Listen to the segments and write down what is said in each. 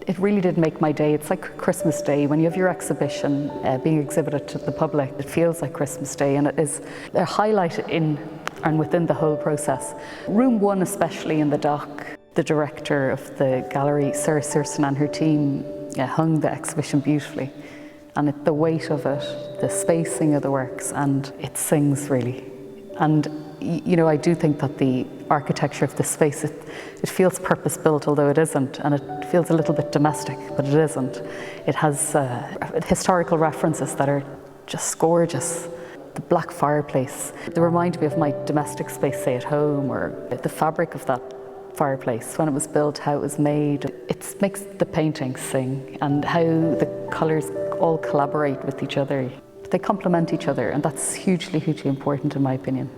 It really did make my day. It's like Christmas Day. When you have your exhibition being exhibited to the public, it feels like Christmas Day, and it is a highlight in and within the whole process. Room 1 especially in the dock, the director of the gallery, Sarah Searson, and her team hung the exhibition beautifully. And the weight of it, the spacing of the works, and it sings really. And you know, I do think that the architecture of the space, it feels purpose-built, although it isn't, and it feels a little bit domestic, but it isn't. It has historical references that are just gorgeous. The black fireplace, they remind me of my domestic space, say at home, or the fabric of that fireplace, when it was built, how it was made. It makes the painting sing, and how the colours all collaborate with each other. They complement each other, and that's hugely, hugely important in my opinion.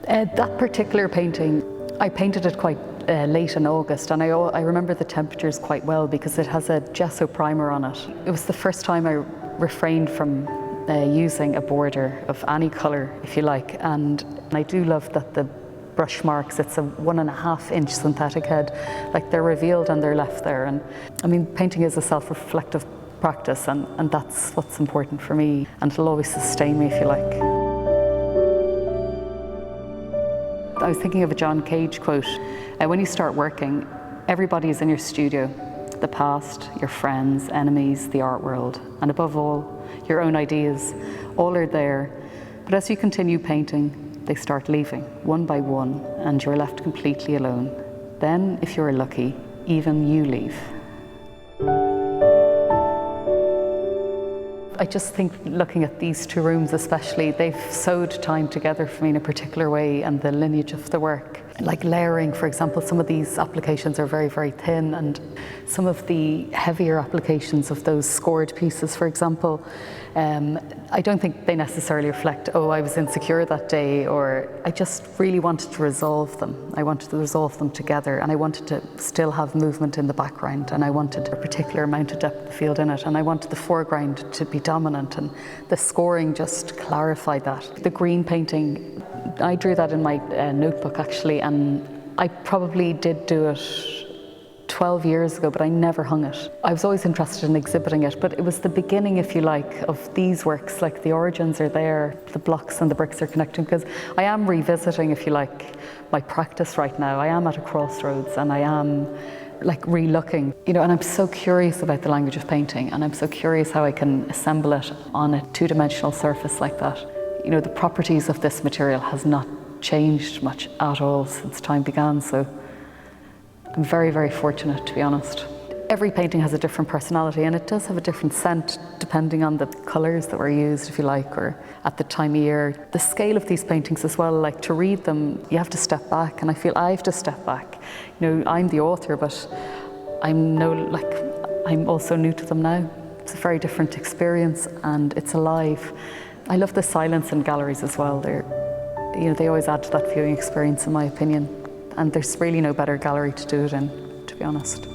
That particular painting, I painted it quite late in August, and I remember the temperatures quite well because it has a gesso primer on it. It was the first time I refrained from using a border of any colour, if you like, and I do love that the brush marks, it's a 1.5 inch synthetic head, like they're revealed and they're left there. And I mean, painting is a self-reflective practice, and that's what's important for me, and it'll always sustain me, if you like. I was thinking of a John Cage quote. When you start working, everybody is in your studio. The past, your friends, enemies, the art world, and above all, your own ideas. All are there, but as you continue painting, they start leaving, one by one, and you're left completely alone. Then, if you're lucky, even you leave. I just think, looking at these two rooms especially, they've sewed time together for me in a particular way, and the lineage of the work. Like layering, for example, some of these applications are very, very thin, and some of the heavier applications of those scored pieces, for example, I don't think they necessarily reflect, oh, I was insecure that day, or I just really wanted to resolve them. I wanted to resolve them together, and I wanted to still have movement in the background, and I wanted a particular amount of depth of field in it, and I wanted the foreground to be dominant, and the scoring just clarified that. The green painting, I drew that in my notebook actually, and I probably did do it 12 years ago, but I never hung it. I was always interested in exhibiting it, but it was the beginning, if you like, of these works. Like the origins are there, the blocks and the bricks are connecting, because I am revisiting, if you like, my practice right now. I am at a crossroads, and I am like re-looking, you know, and I'm so curious about the language of painting, and I'm so curious how I can assemble it on a two-dimensional surface like that. You know, the properties of this material has not changed much at all since time began, so I'm very, very fortunate, to be honest. Every painting has a different personality, and it does have a different scent depending on the colours that were used, if you like, or at the time of year. The scale of these paintings as well, like to read them, you have to step back, and I feel I have to step back. You know, I'm the author, but I'm also new to them now. It's a very different experience, and it's alive. I love the silence in galleries as well. They always add to that viewing experience, in my opinion. And there's really no better gallery to do it in, to be honest.